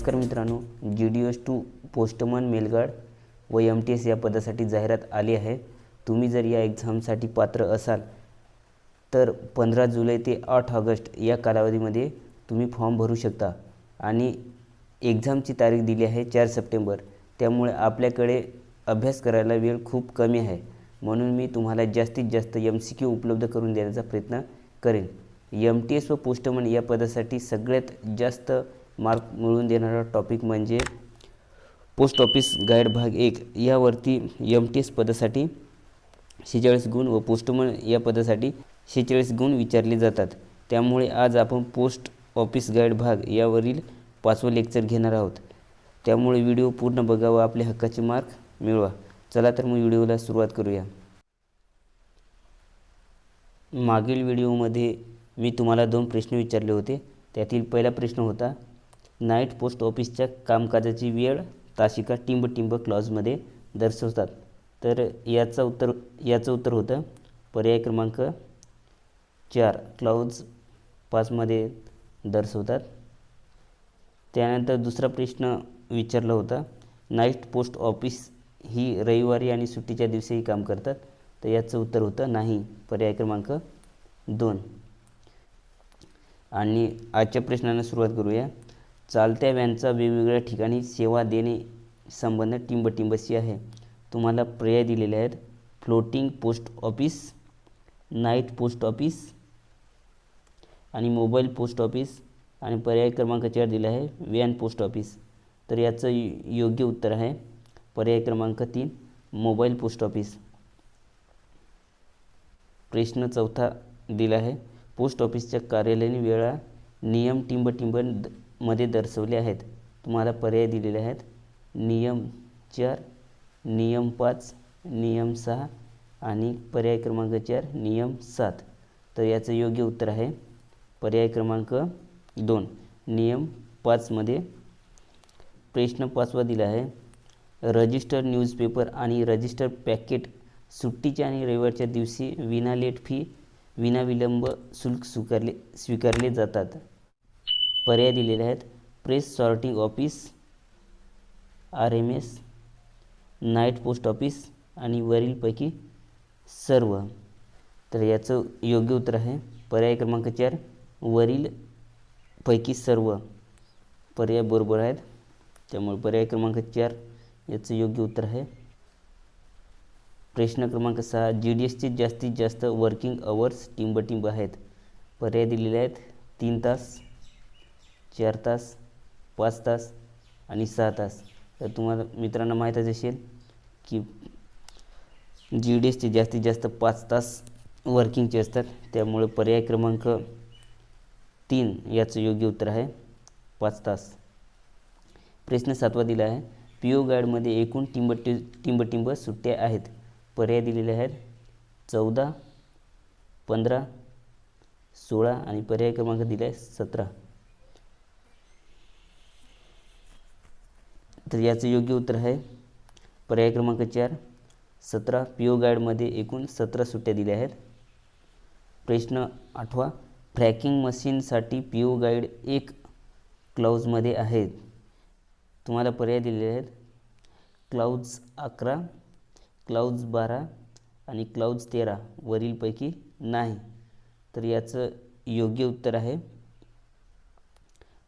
नमस्कार मित्रांनो, GDS2 postman mail guard व MTS या पदासाठी जाहिरात आली आहे। तुम्ही जर या एक्झामसाठी पात्र असाल तर 15 जुलै ते 8 ऑगस्ट या कालावधीमध्ये तुम्ही फॉर्म भरू शकता आणि एक्झामची तारीख दिली आहे 4 सप्टेंबर। त्यामुळे आपल्याकडे अभ्यास करायला वेळ खूप कमी आहे, म्हणून मी तुम्हाला जास्तीत जास्त MCQ उपलब्ध करून देण्याचा प्रयत्न करेन। MTS व पोस्टमन या पदासाठी सगळ्यात जास्त मार्क मिळवून देणारा टॉपिक म्हणजे पोस्ट ऑफिस गाईड भाग 1 यावरती MTS पदासाठी 46 गुण व पोस्टमन या पदासाठी 46 गुण विचारले जातात। त्यामुळे आज आपण पोस्ट ऑफिस गाईड भाग यावरील 5वं लेक्चर घेणार आहोत। त्यामुळे व्हिडिओ पूर्ण बघा व आपले हक्काचे मार्क मिळवा। चला तर मग व्हिडिओला सुरुवात करूया। मागील व्हिडिओमध्ये मी तुम्हाला 2 प्रश्न विचारले होते। त्यातील पहिला प्रश्न होता, नाईट पोस्ट ऑफिसच्या कामकाजाची वेळ तासिका टिंब क्लॉजमध्ये दर्शवतात। तर याचं उत्तर होतं पर्याय क्रमांक 4 क्लॉज 5 मध्ये दर्शवतात। त्यानंतर दुसरा प्रश्न विचारला होता, नाईट पोस्ट ऑफिस ही रविवारी आणि सुट्टीच्या दिवशीही काम करतात। तर याचं उत्तर होतं नाही, पर्याय क्रमांक 2। आणि आजच्या प्रश्नांना सुरुवात करूया। चालत्या व्हॅनचा वेगवेगळ्या ठिकाणी सेवा देणे संबंध टिंबशी आहे। तुम्हाला पर्याय दिलेले आहेत, floating post office, night post office आणि मोबाईल पोस्ट ऑफिस, आणि पर्याय क्रमांक 4 दिला आहे व्हॅन पोस्ट ऑफिस। तर याचं योग्य उत्तर आहे पर्याय क्रमांक 3 मोबाईल पोस्ट ऑफिस। प्रश्न चौथा दिला आहे, पोस्ट ऑफिसच्या कार्यालयीन वेळा नियम टिंब मध्ये दर्शवले आहेत। तुम्हाला पर्याय दिलेले आहेत, नियम 4, नियम 5, नियम 6 आणि पर्याय क्रमांक 4 नियम 7। तर याचं योग्य उत्तर आहे पर्याय क्रमांक 2 नियम 5 मध्ये। प्रश्न 5वा दिला आहे, रजिस्टर न्यूजपेपर आणि रजिस्टर पॅकेट सुट्टीच्या आणि रविवारच्या दिवशी विना लेट फी विना विलंब शुल्क स्वीकारले जातात। पर्याय दिलेले आहेत, press sorting office, RMS, night post office आणि वरीलपैकी सर्व। तर याचं योग्य उत्तर आहे पर्याय क्रमांक 4 वरीलपैकी सर्व। पर्याय बरोबर आहेत, त्यामुळे पर्याय क्रमांक 4 याचं योग्य उत्तर आहे। प्रश्न क्रमांक 6, GDSचे जास्तीत जास्त वर्किंग अवर्स टिंब आहेत। पर्याय दिलेले आहेत, 3 तास, 4 तास, 5 तास आणि 6 तास। तर तुम्हाला मित्रांनो माहीतच असेल की GDSचे जास्तीत जास्त 5 तास वर्किंगचे असतात। त्यामुळे पर्याय क्रमांक 3 याचं योग्य उत्तर आहे 5 तास। प्रश्न 7वा दिला आहे, PO गाईडमध्ये एकूण टिंब सुट्ट्या आहेत। पर्याय दिलेले आहेत 14, 15, 16 आणि पर्याय क्रमांक दिला आहे 17। तर याचं योग्य उत्तर आहे पर्याय क्रमांक 4 17। PO गाईडमध्ये एकूण 17 सुट्ट्या दिल्या आहेत। प्रश्न 8वा, फ्रॅकिंग मशीनसाठी PO गाईड 1 क्लॉजमध्ये आहेत। तुम्हाला पर्याय दिलेले आहेत, क्लॉज 11, क्लॉज 12 आणि क्लॉज 13 वरीलपैकी नाही। तर याचं योग्य उत्तर आहे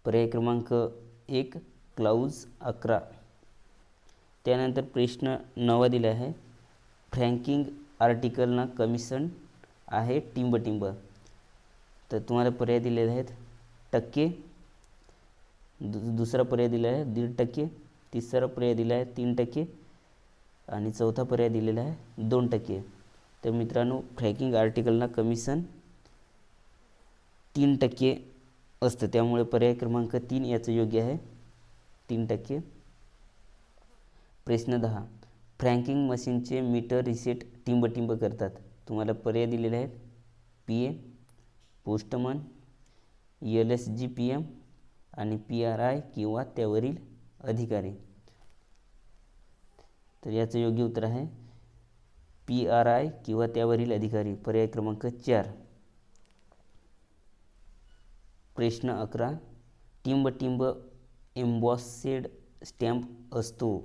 पर्याय क्रमांक 1 क्लॉज 11। त्यानंतर प्रश्न 9वा दिला आहे, फ्रँकिंग आर्टिकलना कमिशन आहे टिंब। तर तुम्हाला पर्याय दिलेले आहेत टक्के, दुसरा पर्याय दिला आहे 1.5%, तिसरा पर्याय दिला आहे 3% आणि चौथा पर्याय दिलेला आहे 2%। तर मित्रांनो, फ्रँकिंग आर्टिकलना कमिशन 3% असतं, त्यामुळे पर्याय क्रमांक 3 याचं योग्य आहे 3%। प्रश्न 10, फ्रँकिंग मशीनचे मीटर रिसेट टिंब करतात। तुम्हाला पर्याय दिलेले आहेत PA, पोस्टमन, LSGPM आणि PRI किंवा त्यावरील अधिकारी। तर याचं योग्य उत्तर आहे PRI किंवा त्यावरील अधिकारी, पर्याय क्रमांक 4। प्रश्न 11, टिंब एम्बॉसेड स्टॅम्प असतो.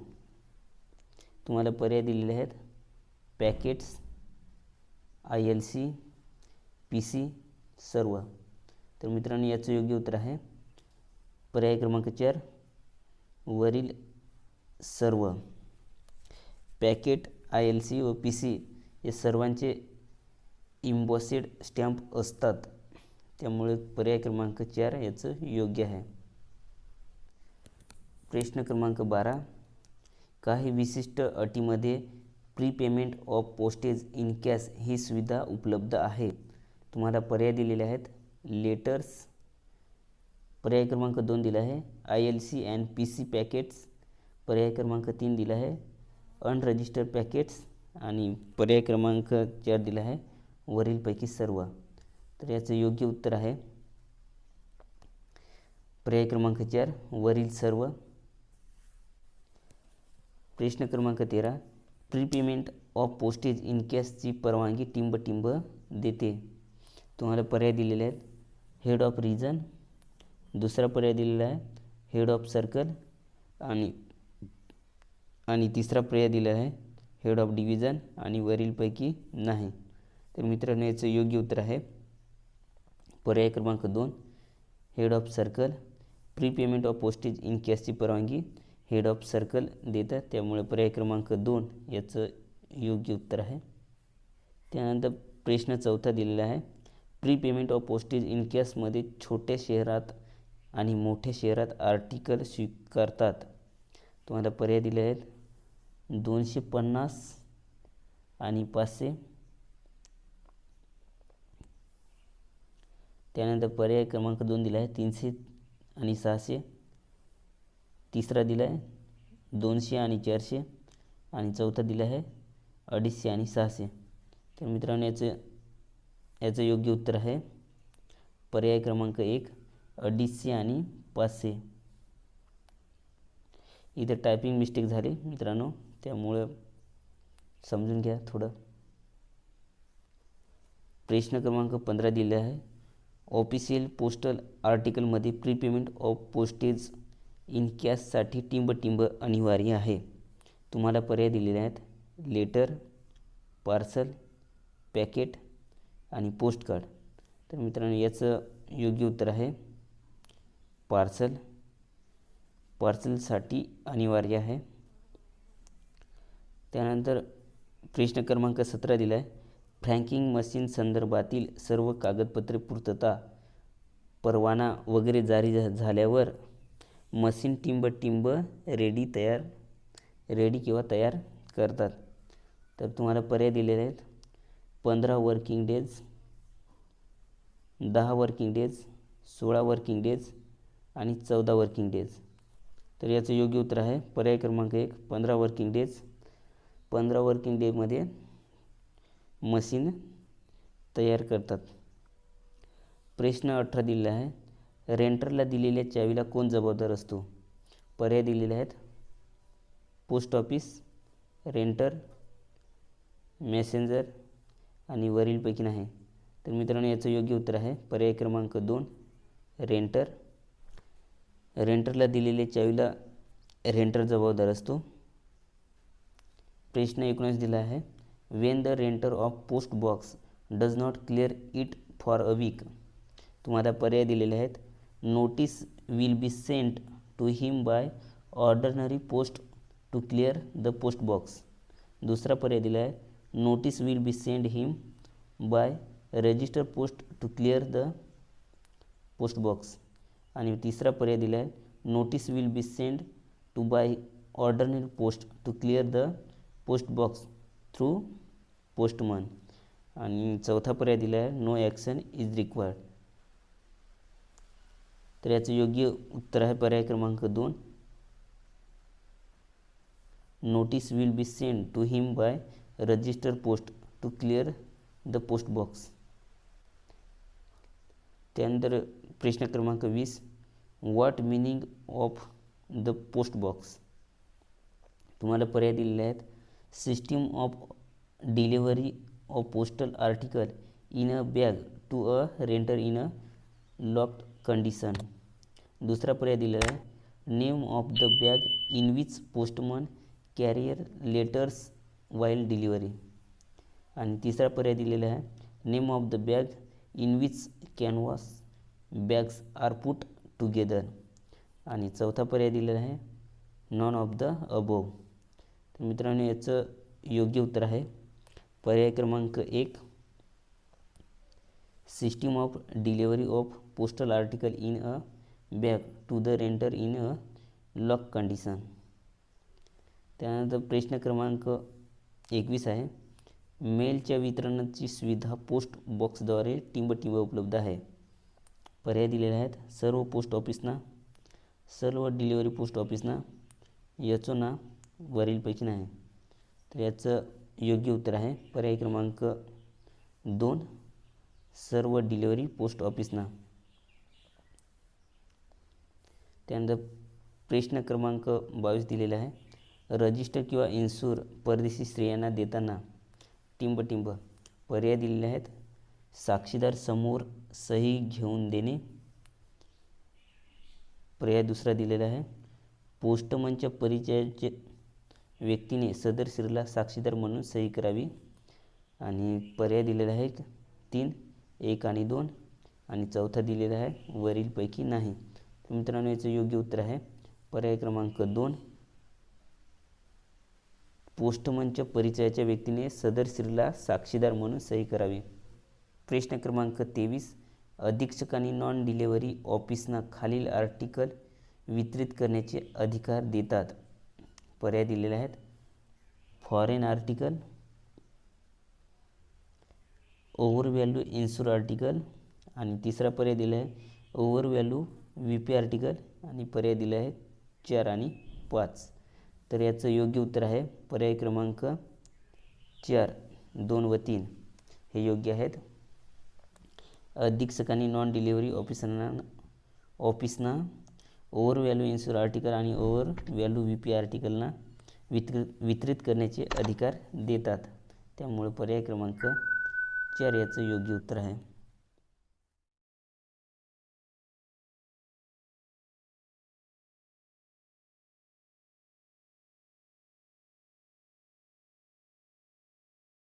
तुम्हाला पर्याय दिलेले आहेत पॅकेट्स, ILC, PC, सर्व. तर मित्रांनो याचं योग्य उत्तर आहे पर्याय क्रमांक 4 वरील सर्व. पॅकेट, ILC व PC हे सर्वांचे इम्बॉसेड स्टॅम्प असतात, त्यामुळे पर्याय क्रमांक 4 याचं योग्य आहे. प्रश्न क्रमांक 12. काही विशिष्ट अटीमध्ये prepayment of postage in cash ही सुविधा उपलब्ध आहे. तुम्हाला पर्याय दिलेले आहेत लेटर्स, पर्याय क्रमांक 2 दिला आहे ILC अँड PC पॅकेट्स, पर्याय क्रमांक 3 दिला आहे अनरजिस्टर्ड पॅकेट्स आणि पर्याय क्रमांक 4 दिला आहे वरीलपैकी सर्व. तर याचं योग्य उत्तर आहे पर्याय क्रमांक 4 वरील सर्व. प्रश्न क्रमांक 13. प्रीपेमेंट ऑफ पोस्टेज इन कॅशची परवानगी टिंब देते. तुम्हाला पर्याय दिलेले आहेत हेड ऑफ रिजन, दुसरा पर्याय दिलेला आहे हेड ऑफ सर्कल आणि तिसरा पर्याय दिला आहे हेड ऑफ डिव्हिजन आणि वरीलपैकी नाही. तर मित्रांनो याचं योग्य उत्तर आहे पर्याय क्रमांक 2 head of circle. Prepayment of postage in कॅशची परवानगी हेड ऑफ सर्कल देतात, त्यामुळे पर्याय क्रमांक 2 याचं योग्य उत्तर आहे. त्यानंतर प्रश्न 4 दिलेला आहे प्रीपेमेंट ऑफ पोस्टेज इन कॅशमध्ये छोट्या शहरात आणि मोठ्या शहरात आर्टिकल स्वीकारतात. तुम्हाला पर्याय दिले आहेत 250 आणि 500. त्यानंतर पर्याय क्रमांक 2 दिला आहे 300 आणि 600. तिसरा दिला आहे 200 आणि 400 आणि चौथा दिला आहे 250 आणि 600. तर मित्रांनो याचं योग्य उत्तर आहे पर्याय क्रमांक 1 250 आणि 500. इथे टायपिंग मिस्टेक झाली मित्रांनो, त्यामुळं समजून घ्या थोडं. प्रश्न क्रमांक 15 दिले आहे ऑफिशियल पोस्टल आर्टिकलमध्ये प्रीपेमेंट ऑफ पोस्टेज इन कॅशसाठी टिंब अनिवार्य आहे. तुम्हाला पर्याय दिलेले आहेत लेटर, पार्सल, पॅकेट आणि पोस्ट कार्ड. तर मित्रांनो याचं योग्य उत्तर आहे पार्सल. पार्सलसाठी अनिवार्य आहे. त्यानंतर प्रश्न क्रमांक 17 दिला आहे फ्रँकिंग मशीन संदर्भातील सर्व कागदपत्रे पूर्तता परवाना वगैरे जारी झाल्यावर मशीन टिंब रेडी किंवा तयार करतात. तर तुम्हाला पर्याय दिलेले आहेत 15 working days, 10 working days, 16 working days आणि 14 वर्किंग डेज. तर याचं योग्य उत्तर आहे पर्याय क्रमांक 1 15 वर्किंग डेज. 15 वर्किंग डेमध्ये मशीन तयार करतात. प्रश्न 18 दिलेला आहे रेंटरला दिलेल्या चावीला कोण जबाबदार असतो. पर्याय दिलेले आहेत पोस्ट ऑफिस, रेंटर, मेसेंजर आणि वरीलपैकी नाही. तर मित्रांनो याचं योग्य उत्तर आहे पर्याय क्रमांक 2 रेंटर. रेंटरला दिलेल्या चावीला रेंटर जबाबदार असतो. प्रश्न 19 दिला आहे when the renter of post box does not clear it for a week. तुम्हाला पर्याय दिलेले आहेत notice will be sent to him by ordinary post to clear the post box. दुसरा पर्याय दिला आहे notice will be send him by register post to clear the post box. आणि तिसरा पर्याय दिला आहे notice will be send to by ordinary post to clear the post box through postman. आणि चौथा पर्याय दिला आहे नो ॲक्शन इज रिक्वायर्ड. तर याचं योग्य उत्तर आहे पर्याय क्रमांक 2 notice will be send to him by register post to clear the post box. त्यानंतर प्रश्न क्रमांक 20 what meaning of the post box. तुम्हाला पर्याय दिलेले आहेत system of delivery of postal article in a bag to a renter in a locked condition. दुसरा पर्याय दिलेला आहे name of the bag in which postman carrier letters while delivery. आणि तिसरा पर्याय दिलेला आहे name of the bag in which canvas bags are put together. आणि चौथा पर्याय दिलेला आहे नॉन ऑफ द अबोव. तर मित्रांनो याचं योग्य उत्तर आहे पर्याय क्रमांक 1, system of delivery of postal article in a bag to the renter in a lock condition. त्यानंतर प्रश्न क्रमांक 21 आहे मेलच्या वितरणाची सुविधा पोस्ट बॉक्सद्वारे टिंबटिंब उपलब्ध आहे. पर्याय दिलेले आहेत सर्व पोस्ट ऑफिसना, सर्व डिलिव्हरी पोस्ट ऑफिसना, याचं ना वरीलपैकी नाही. तर याचं योग्य उत्तर आहे पर्याय क्रमांक 2, सर्व डिलिव्हरी पोस्ट ऑफिसना. त्यानंतर प्रश्न क्रमांक 22 दिलेला आहे रजिस्टर किंवा इन्शूर परदेशी स्त्रियांना देताना टिंबटिंब. पर्याय दिलेले आहेत साक्षीदार समोर सही घेऊन देणे. पर्याय दुसरा दिलेला आहे पोस्टमनच्या परिचयाचे व्यक्तीने सदर स्त्रीला साक्षीदार म्हणून सही करावी. आणि पर्याय दिलेला आहे 3, 1 आणि 2. आणि चौथा दिलेला आहे वरीलपैकी नाही. तर मित्रांनो याचं योग्य उत्तर आहे पर्याय क्रमांक 2, पोस्टमनच्या परिचयाच्या व्यक्तीने सदर स्त्रीला साक्षीदार म्हणून सही करावी. प्रश्न क्रमांक 23 अधीक्षकांनी नॉन डिलिव्हरी ऑफिसना खालील आर्टिकल वितरित करण्याचे अधिकार देतात. पर्याय दिलेले आहेत foreign article, over value insure article. आणि तिसरा पर्याय दिला आहे ओव्हर व्हॅल्यू VP आर्टिकल. आणि पर्याय दिला आहे 4 आणि 5. तर याचं योग्य उत्तर आहे पर्याय क्रमांक 4, 2 व 3 हे योग्य आहेत. अधीक्षकांनी नॉन डिलिव्हरी ऑफिसना ओव्हर व्हॅल्यू इन्शुर आर्टिकल आणि ओव्हर व्हॅल्यू VP आर्टिकलना वितरित करण्याचे अधिकार देतात. त्यामुळे पर्याय क्रमांक 4 याचं योग्य उत्तर आहे.